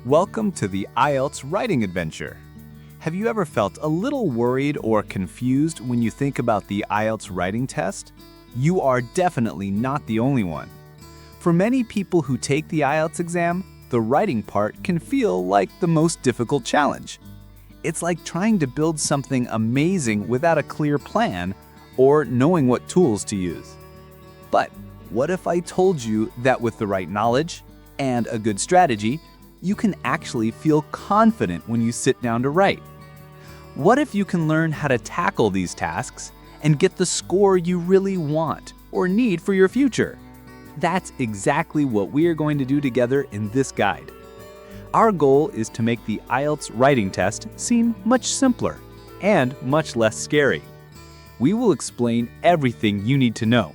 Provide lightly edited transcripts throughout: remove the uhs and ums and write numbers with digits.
Welcome to the IELTS Writing Adventure. Have you ever felt a little worried or confused when you think about the IELTS writing test? You are definitely not the only one. For many people who take the IELTS exam, the writing part can feel like the most difficult challenge. It's like trying to build something amazing without a clear plan or knowing what tools to use. But what if I told you that with the right knowledge and a good strategy, you can actually feel confident when you sit down to write? What if you can learn how to tackle these tasks and get the score you really want or need for your future? That's exactly what we are going to do together in this guide. Our goal is to make the IELTS writing test seem much simpler and much less scary. We will explain everything you need to know.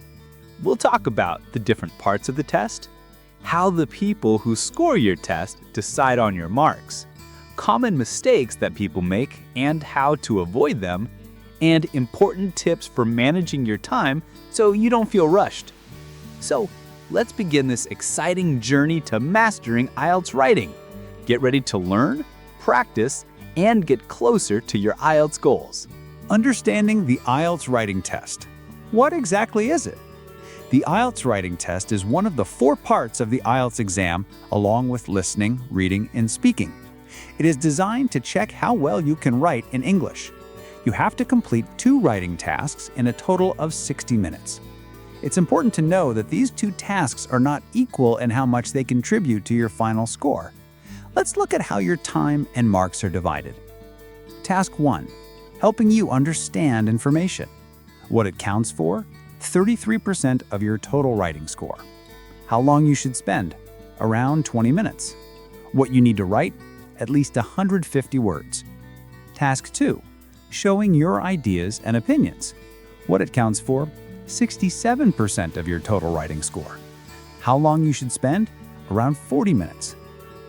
We'll talk about the different parts of the test, how the people who score your test decide on your marks, common mistakes that people make and how to avoid them, and important tips for managing your time so you don't feel rushed. So, let's begin this exciting journey to mastering IELTS writing. Get ready to learn, practice, and get closer to your IELTS goals. Understanding the IELTS writing test. What exactly is it? The IELTS writing test is one of the 4 parts of the IELTS exam, along with listening, reading, and speaking. It is designed to check how well you can write in English. You have to complete 2 writing tasks in a total of 60 minutes. It's important to know that these 2 tasks are not equal in how much they contribute to your final score. Let's look at how your time and marks are divided. Task 1. Helping you understand information. What it counts for? 33% of your total writing score. How long you should spend? Around 20 minutes. What you need to write? At least 150 words. Task 2. Showing your ideas and opinions. What it counts for? 67% of your total writing score. How long you should spend? Around 40 minutes.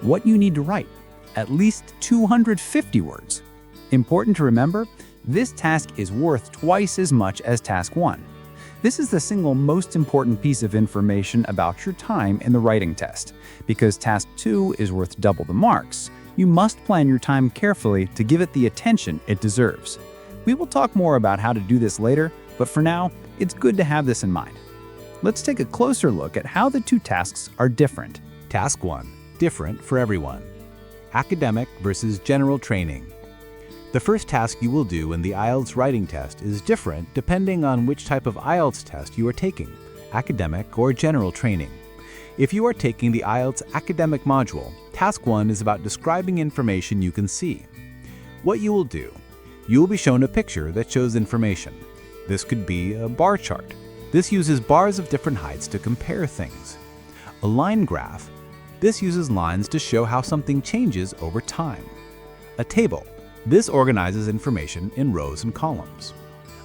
What you need to write? At least 250 words. Important to remember, this task is worth twice as much as Task 1. This is the single most important piece of information about your time in the writing test. Because Task 2 is worth double the marks, you must plan your time carefully to give it the attention it deserves. We will talk more about how to do this later, but for now, it's good to have this in mind. Let's take a closer look at how the 2 tasks are different. Task 1. Different for everyone. Academic versus general training. The first task you will do in the IELTS writing test is different depending on which type of IELTS test you are taking, academic or general training. If you are taking the IELTS academic module, Task 1 is about describing information you can see. What you will do, you will be shown a picture that shows information. This could be a bar chart. This uses bars of different heights to compare things. A line graph. This uses lines to show how something changes over time. A table. This organizes information in rows and columns.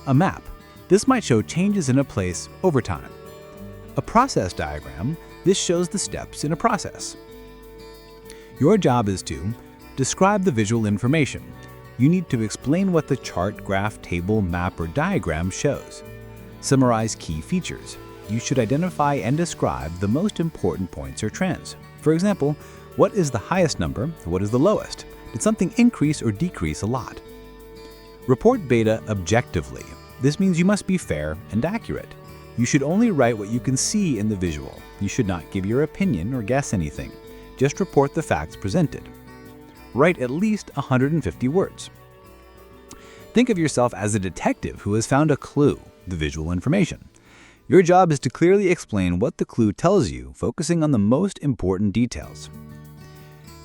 A map. This might show changes in a place over time. A process diagram. This shows the steps in a process. Your job is to describe the visual information. You need to explain what the chart, graph, table, map, or diagram shows. Summarize key features. You should identify and describe the most important points or trends. For example, what is the highest number? What is the lowest? Did something increase or decrease a lot? Report data objectively. This means you must be fair and accurate. You should only write what you can see in the visual. You should not give your opinion or guess anything. Just report the facts presented. Write at least 150 words. Think of yourself as a detective who has found a clue, the visual information. Your job is to clearly explain what the clue tells you, focusing on the most important details.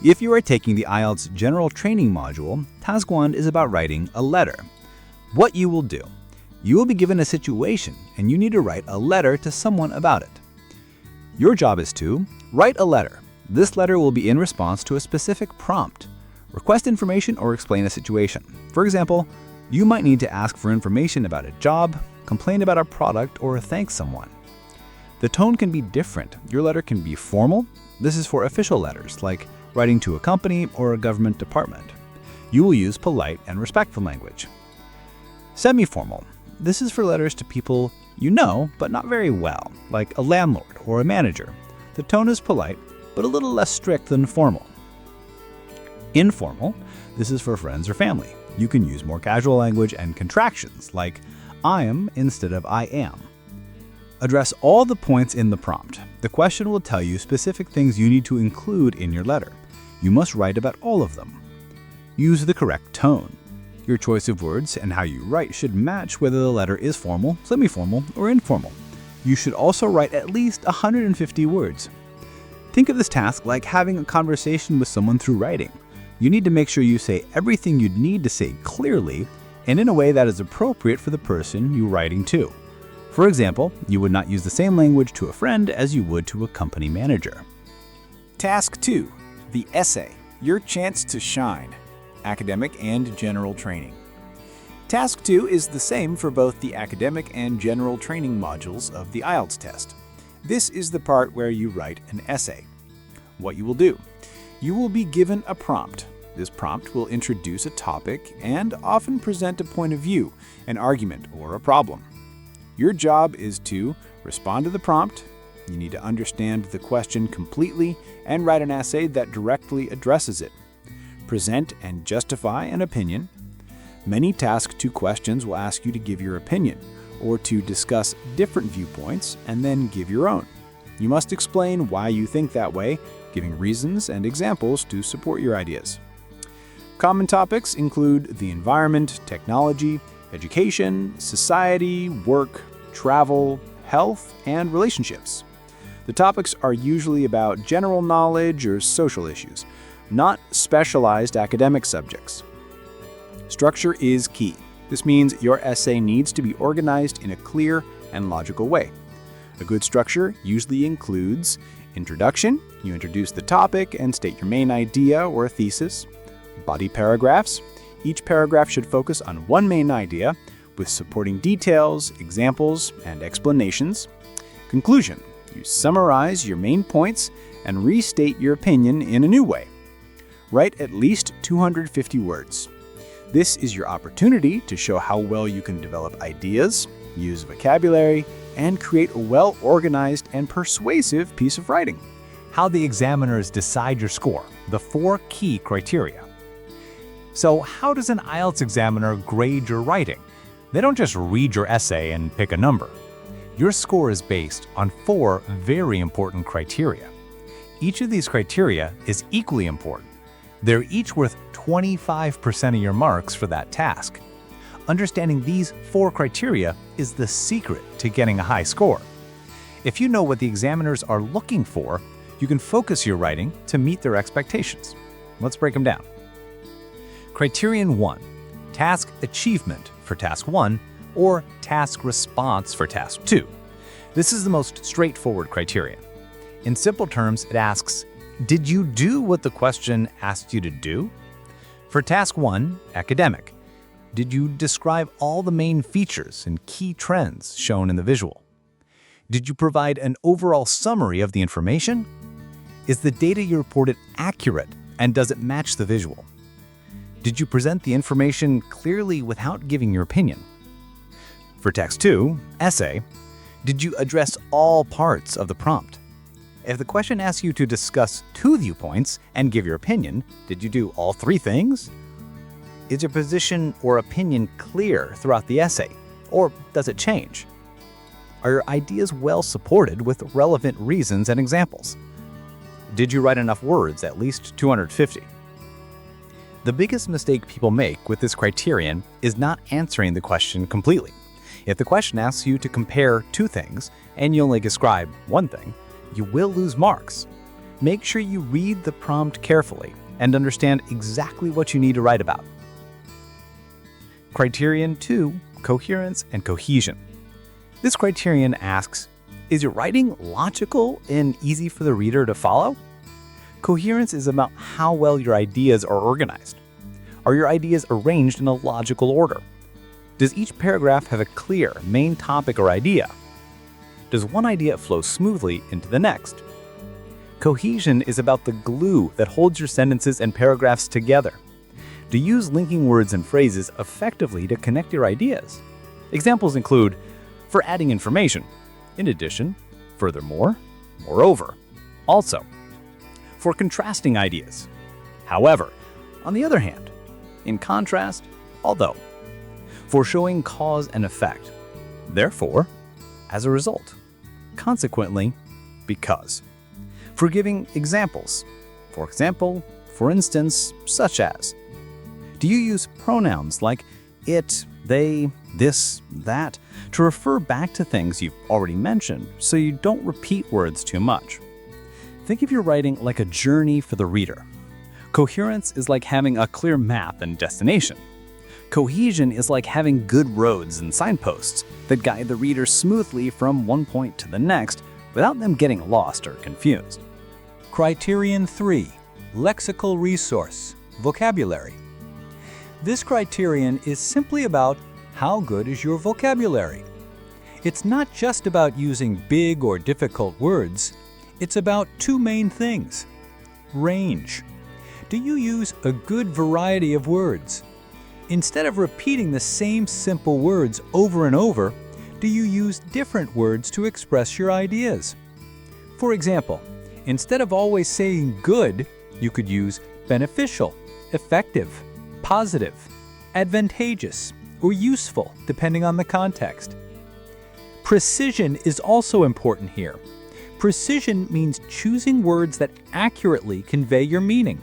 If you are taking the IELTS General Training module, Task 1 is about writing a letter. What you will do. You will be given a situation and you need to write a letter to someone about it. Your job is to write a letter. This letter will be in response to a specific prompt. Request information or explain a situation. For example, you might need to ask for information about a job, complain about a product, or thank someone. The tone can be different. Your letter can be formal. This is for official letters, like writing to a company or a government department. You will use polite and respectful language. Semi-formal. This is for letters to people you know, but not very well, like a landlord or a manager. The tone is polite, but a little less strict than formal. Informal, this is for friends or family. You can use more casual language and contractions like I am instead of I am. Address all the points in the prompt. The question will tell you specific things you need to include in your letter. You must write about all of them. Use the correct tone. Your choice of words and how you write should match whether the letter is formal, semi-formal, or informal. You should also write at least 150 words. Think of this task like having a conversation with someone through writing. You need to make sure you say everything you'd need to say clearly and in a way that is appropriate for the person you're writing to. For example, you would not use the same language to a friend as you would to a company manager. Task 2. The essay, your chance to shine. Academic and general training. Task 2 is the same for both the academic and general training modules of the IELTS test. This is the part where you write an essay. What you will do. You will be given a prompt. This prompt will introduce a topic and often present a point of view, an argument, or a problem. Your job is to respond to the prompt. You need to understand the question completely and write an essay that directly addresses it. Present and justify an opinion. Many Task 2 questions will ask you to give your opinion or to discuss different viewpoints and then give your own. You must explain why you think that way, giving reasons and examples to support your ideas. Common topics include the environment, technology, education, society, work, travel, health, and relationships. The topics are usually about general knowledge or social issues, not specialized academic subjects. Structure is key. This means your essay needs to be organized in a clear and logical way. A good structure usually includes introduction, you introduce the topic and state your main idea or thesis. Body paragraphs, each paragraph should focus on one main idea with supporting details, examples, and explanations. Conclusion, you summarize your main points and restate your opinion in a new way. Write at least 250 words. This is your opportunity to show how well you can develop ideas, use vocabulary, and create a well-organized and persuasive piece of writing. How the examiners decide your score, the 4 key criteria. So how does an IELTS examiner grade your writing? They don't just read your essay and pick a number. Your score is based on 4 very important criteria. Each of these criteria is equally important. They're each worth 25% of your marks for that task. Understanding these 4 criteria is the secret to getting a high score. If you know what the examiners are looking for, you can focus your writing to meet their expectations. Let's break them down. Criterion 1. Task achievement for Task 1 or task response for Task 2. This is the most straightforward criterion. In simple terms, it asks, did you do what the question asked you to do? For Task 1, academic, did you describe all the main features and key trends shown in the visual? Did you provide an overall summary of the information? Is the data you reported accurate and does it match the visual? Did you present the information clearly without giving your opinion? For Task 2, essay, did you address all parts of the prompt? If the question asks you to discuss 2 viewpoints and give your opinion, did you do all 3 things? Is your position or opinion clear throughout the essay, or does it change? Are your ideas well supported with relevant reasons and examples? Did you write enough words, at least 250? The biggest mistake people make with this criterion is not answering the question completely. If the question asks you to compare 2 things and you only describe 1 thing, you will lose marks. Make sure you read the prompt carefully and understand exactly what you need to write about. Criterion 2, Coherence and Cohesion. This criterion asks, is your writing logical and easy for the reader to follow? Coherence is about how well your ideas are organized. Are your ideas arranged in a logical order? Does each paragraph have a clear main topic or idea? Does one idea flow smoothly into the next? Cohesion is about the glue that holds your sentences and paragraphs together. Do you use linking words and phrases effectively to connect your ideas? Examples include, for adding information, in addition, furthermore, moreover, also. For contrasting ideas. However, on the other hand. In contrast, although. For showing cause and effect. Therefore, as a result. Consequently, because. For giving examples. For example, for instance, such as. Do you use pronouns like it, they, this, that to refer back to things you've already mentioned so you don't repeat words too much? Think of your writing like a journey for the reader. Coherence is like having a clear map and destination. Cohesion is like having good roads and signposts that guide the reader smoothly from one point to the next without them getting lost or confused. Criterion 3, Lexical Resource, Vocabulary. This criterion is simply about how good is your vocabulary. It's not just about using big or difficult words, it's about two main things. Range. Do you use a good variety of words? Instead of repeating the same simple words over and over, do you use different words to express your ideas? For example, instead of always saying good, you could use beneficial, effective, positive, advantageous, or useful, depending on the context. Precision is also important here. Precision means choosing words that accurately convey your meaning.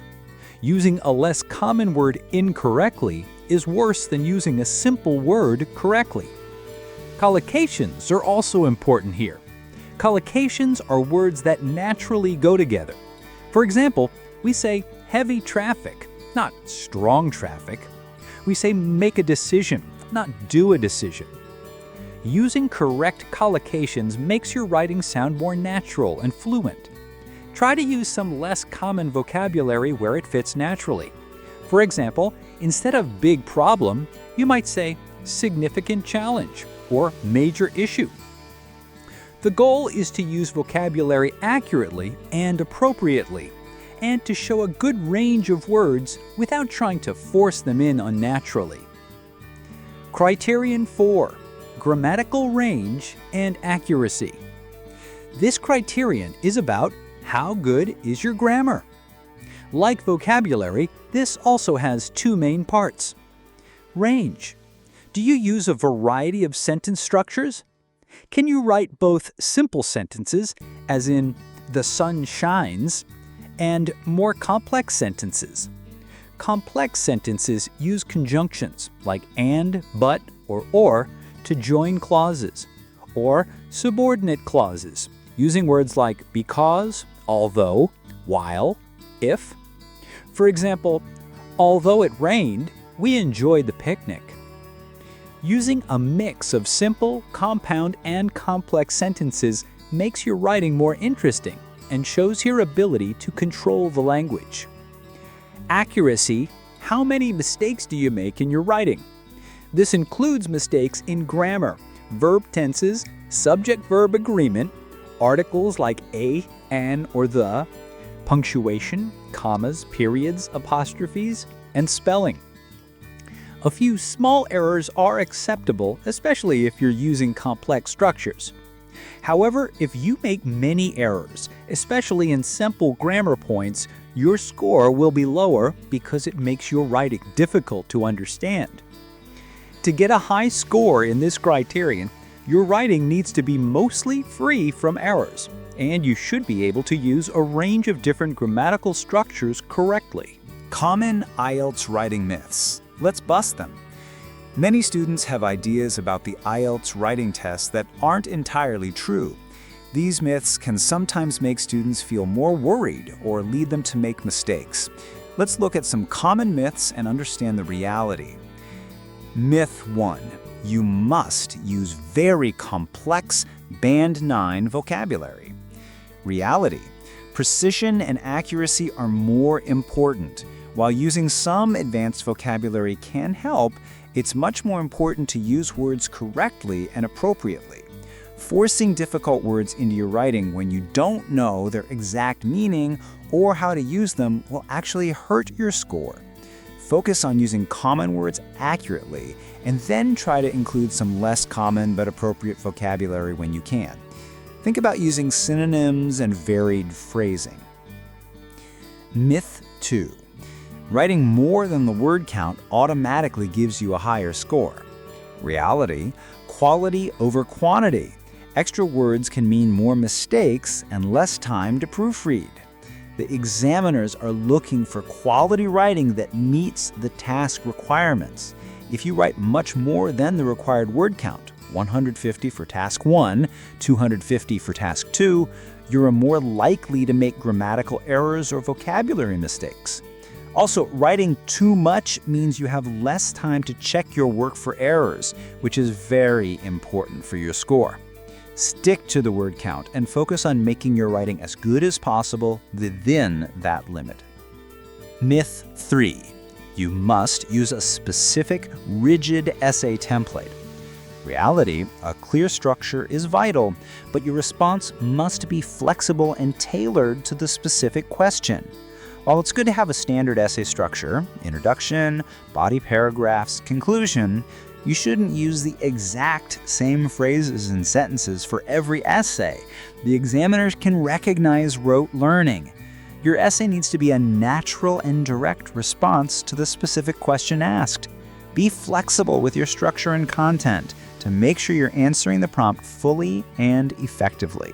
Using a less common word incorrectly is worse than using a simple word correctly. Collocations are also important here. Collocations are words that naturally go together. For example, we say heavy traffic, not strong traffic. We say make a decision, not do a decision. Using correct collocations makes your writing sound more natural and fluent. Try to use some less common vocabulary where it fits naturally. For example, instead of big problem, you might say significant challenge or major issue. The goal is to use vocabulary accurately and appropriately, and to show a good range of words without trying to force them in unnaturally. Criterion 4. Grammatical range and accuracy. This criterion is about how good is your grammar. Like vocabulary, this also has two main parts. Range. Do you use a variety of sentence structures? Can you write both simple sentences, as in, the sun shines, and more complex sentences? Complex sentences use conjunctions like and, but, or to join clauses, or subordinate clauses, using words like because, although, while, if. For example, although it rained, we enjoyed the picnic. Using a mix of simple, compound, and complex sentences makes your writing more interesting and shows your ability to control the language. Accuracy. How many mistakes do you make in your writing? This includes mistakes in grammar, verb tenses, subject-verb agreement, articles like a, an, or the, punctuation, commas, periods, apostrophes, and spelling. A few small errors are acceptable, especially if you're using complex structures. However, if you make many errors, especially in simple grammar points, your score will be lower because it makes your writing difficult to understand. To get a high score in this criterion, your writing needs to be mostly free from errors, and you should be able to use a range of different grammatical structures correctly. Common IELTS writing myths. Let's bust them. Many students have ideas about the IELTS writing test that aren't entirely true. These myths can sometimes make students feel more worried or lead them to make mistakes. Let's look at some common myths and understand the reality. Myth 1. You must use very complex Band 9 vocabulary. Reality. Precision and accuracy are more important. While using some advanced vocabulary can help, it's much more important to use words correctly and appropriately. Forcing difficult words into your writing when you don't know their exact meaning or how to use them will actually hurt your score. Focus on using common words accurately, and then try to include some less common but appropriate vocabulary when you can. Think about using synonyms and varied phrasing. Myth 2. Writing more than the word count automatically gives you a higher score. Reality, quality over quantity. Extra words can mean more mistakes and less time to proofread. The examiners are looking for quality writing that meets the task requirements. If you write much more than the required word count, 150 for task 1, 250 for task 2, you're more likely to make grammatical errors or vocabulary mistakes. Also, writing too much means you have less time to check your work for errors, which is very important for your score. Stick to the word count and focus on making your writing as good as possible within that limit. Myth 3. You must use a specific, rigid essay template. Reality, a clear structure is vital, but your response must be flexible and tailored to the specific question. While it's good to have a standard essay structure, introduction, body paragraphs, conclusion, you shouldn't use the exact same phrases and sentences for every essay. The examiners can recognize rote learning. Your essay needs to be a natural and direct response to the specific question asked. Be flexible with your structure and content to make sure you're answering the prompt fully and effectively.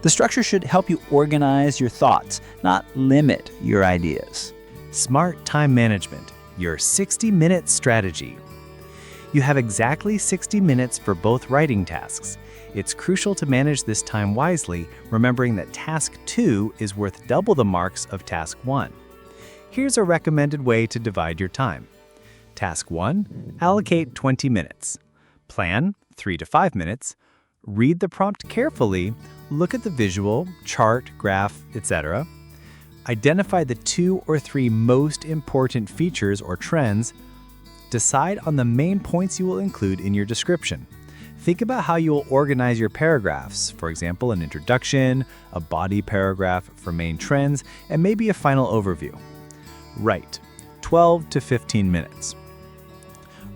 The structure should help you organize your thoughts, not limit your ideas. Smart time management, your 60-minute strategy. You have exactly 60 minutes for both writing tasks. It's crucial to manage this time wisely, remembering that task 2 is worth double the marks of task 1. Here's a recommended way to divide your time. Task 1, allocate 20 minutes. Plan 3 to 5 minutes. Read the prompt carefully. Look at the visual, chart, graph, etc. Identify the 2 or 3 most important features or trends. Decide on the main points you will include in your description. Think about how you will organize your paragraphs, for example, an introduction, a body paragraph for main trends, and maybe a final overview. Write 12 to 15 minutes.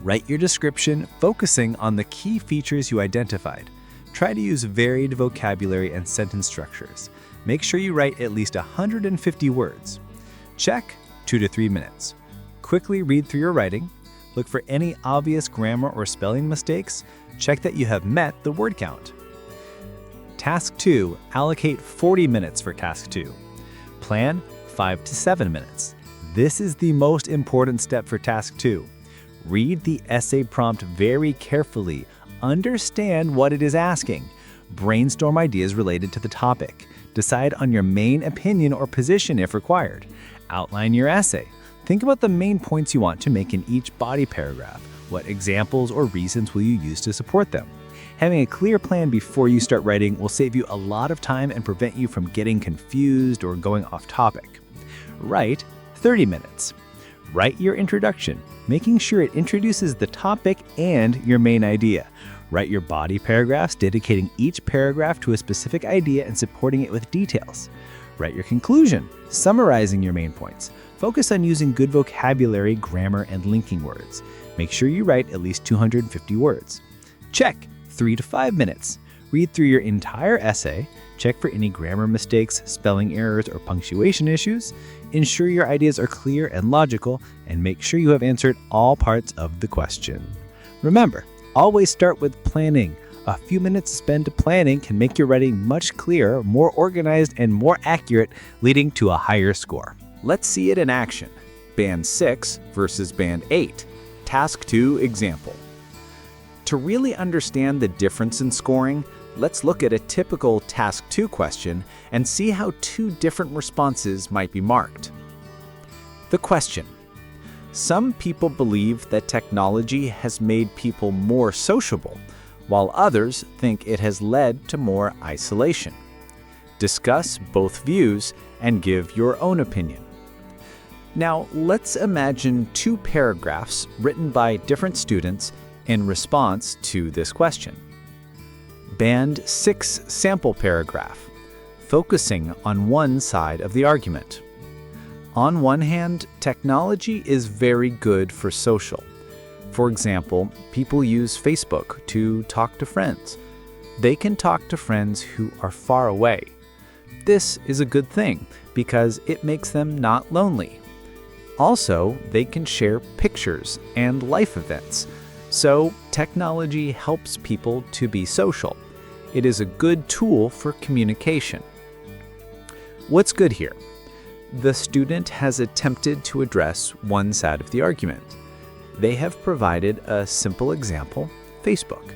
Write your description focusing on the key features you identified. Try to use varied vocabulary and sentence structures. Make sure you write at least 150 words. Check 2 to 3 minutes. Quickly read through your writing. Look for any obvious grammar or spelling mistakes. Check that you have met the word count. Task 2, allocate 40 minutes for task 2. Plan 5 to 7 minutes. This is the most important step for task 2. Read the essay prompt very carefully. Understand what it is asking. Brainstorm ideas related to the topic. Decide on your main opinion or position if required. Outline your essay. Think about the main points you want to make in each body paragraph. What examples or reasons will you use to support them? Having a clear plan before you start writing will save you a lot of time and prevent you from getting confused or going off topic. Write 30 minutes. Write your introduction, making sure it introduces the topic and your main idea. Write your body paragraphs, dedicating each paragraph to a specific idea and supporting it with details. Write your conclusion, summarizing your main points. Focus on using good vocabulary, grammar, and linking words. Make sure you write at least 250 words. Check 3 to 5 minutes. Read through your entire essay. Check for any grammar mistakes, spelling errors, or punctuation issues. Ensure your ideas are clear and logical, and make sure you have answered all parts of the question. Remember, always start with planning. A few minutes spent planning can make your writing much clearer, more organized, and more accurate, leading to a higher score. Let's see it in action. Band 6 versus Band 8. Task 2 example. To really understand the difference in scoring, let's look at a typical Task 2 question and see how 2 different responses might be marked. The question. Some people believe that technology has made people more sociable, while others think it has led to more isolation. Discuss both views and give your own opinion. Now, let's imagine 2 paragraphs written by different students in response to this question. Band 6 sample paragraph, focusing on one side of the argument. On one hand, technology is very good for social. For example, people use Facebook to talk to friends. They can talk to friends who are far away. This is a good thing because it makes them not lonely. Also, they can share pictures and life events. So, technology helps people to be social. It is a good tool for communication. What's good here? The student has attempted to address one side of the argument. They have provided a simple example, Facebook.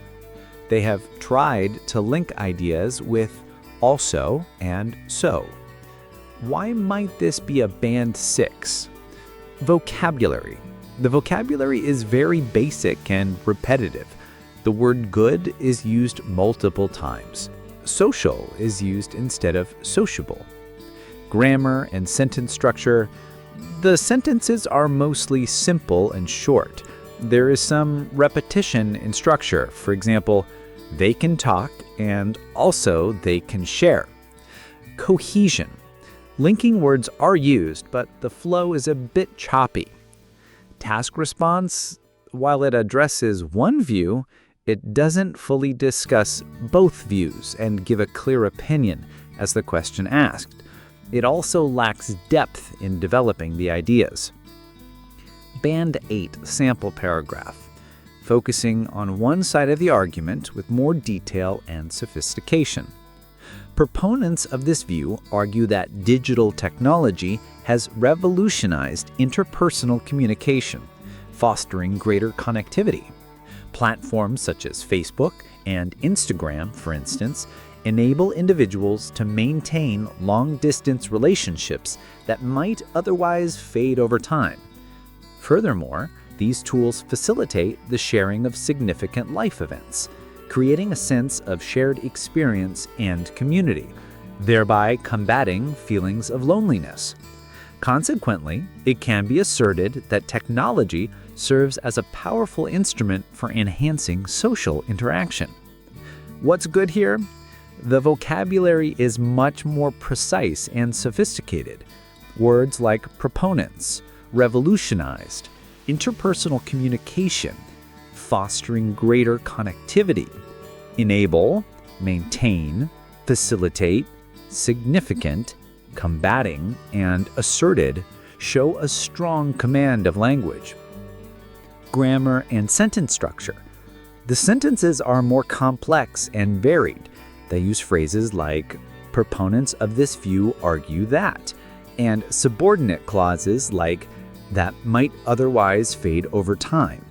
They have tried to link ideas with also and so. Why might this be a band 6? Vocabulary. The vocabulary is very basic and repetitive. The word good is used multiple times. Social is used instead of sociable. Grammar and sentence structure. The sentences are mostly simple and short. There is some repetition in structure. For example, they can talk and also they can share. Cohesion. Linking words are used, but the flow is a bit choppy. Task response, while it addresses one view, it doesn't fully discuss both views and give a clear opinion as the question asked. It also lacks depth in developing the ideas. Band 8 sample paragraph, focusing on one side of the argument with more detail and sophistication. Proponents of this view argue that digital technology has revolutionized interpersonal communication, fostering greater connectivity. Platforms such as Facebook and Instagram, for instance, enable individuals to maintain long-distance relationships that might otherwise fade over time. Furthermore, these tools facilitate the sharing of significant life events, creating a sense of shared experience and community, thereby combating feelings of loneliness. Consequently, it can be asserted that technology serves as a powerful instrument for enhancing social interaction. What's good here? The vocabulary is much more precise and sophisticated. Words like proponents, revolutionized, interpersonal communication, fostering greater connectivity, enable, maintain, facilitate, significant, combating, and asserted show a strong command of language. Grammar and sentence structure. The sentences are more complex and varied. They use phrases like, proponents of this view argue that, and subordinate clauses like, that might otherwise fade over time.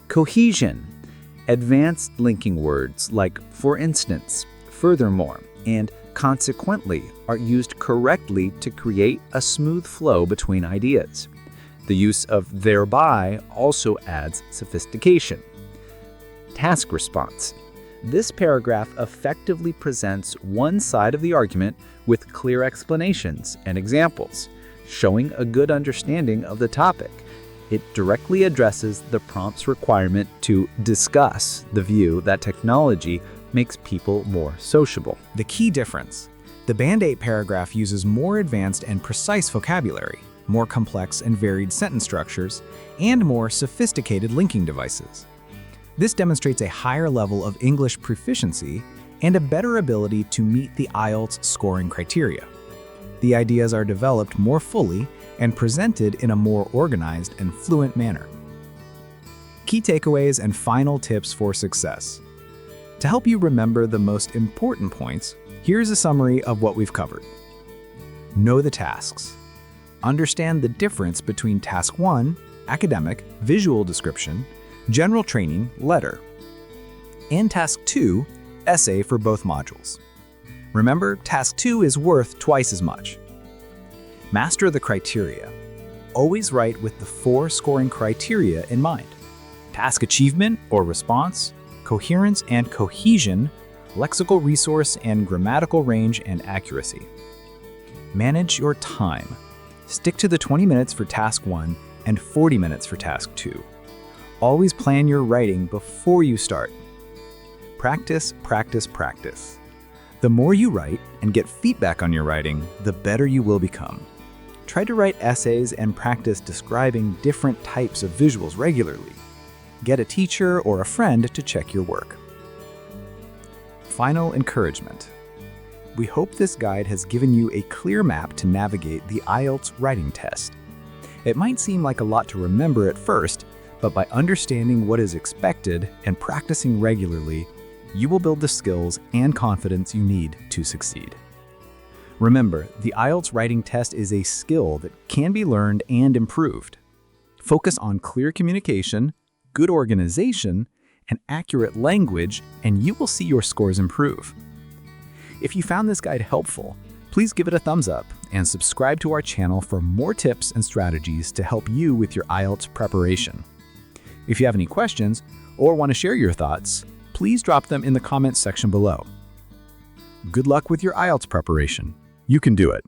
Cohesion. Advanced linking words like for instance, furthermore, and consequently are used correctly to create a smooth flow between ideas. The use of thereby also adds sophistication. Task response. This paragraph effectively presents one side of the argument with clear explanations and examples, showing a good understanding of the topic. It directly addresses the prompt's requirement to discuss the view that technology makes people more sociable. The key difference: the Band 8 paragraph uses more advanced and precise vocabulary, more complex and varied sentence structures, and more sophisticated linking devices. This demonstrates a higher level of English proficiency and a better ability to meet the IELTS scoring criteria. The ideas are developed more fully and presented in a more organized and fluent manner. Key takeaways and final tips for success. To help you remember the most important points, here's a summary of what we've covered. Know the tasks. Understand the difference between Task 1, academic, visual description, general training, letter, and Task 2, essay for both modules. Remember, Task 2 is worth twice as much. Master the criteria. Always write with the 4 scoring criteria in mind: task achievement or response, coherence and cohesion, lexical resource, and grammatical range and accuracy. Manage your time. Stick to the 20 minutes for Task 1 and 40 minutes for Task 2. Always plan your writing before you start. Practice, practice, practice. The more you write and get feedback on your writing, the better you will become. Try to write essays and practice describing different types of visuals regularly. Get a teacher or a friend to check your work. Final encouragement. We hope this guide has given you a clear map to navigate the IELTS writing test. It might seem like a lot to remember at first, but by understanding what is expected and practicing regularly, you will build the skills and confidence you need to succeed. Remember, the IELTS writing test is a skill that can be learned and improved. Focus on clear communication, good organization, and accurate language, and you will see your scores improve. If you found this guide helpful, please give it a thumbs up and subscribe to our channel for more tips and strategies to help you with your IELTS preparation. If you have any questions or want to share your thoughts, please drop them in the comments section below. Good luck with your IELTS preparation. You can do it.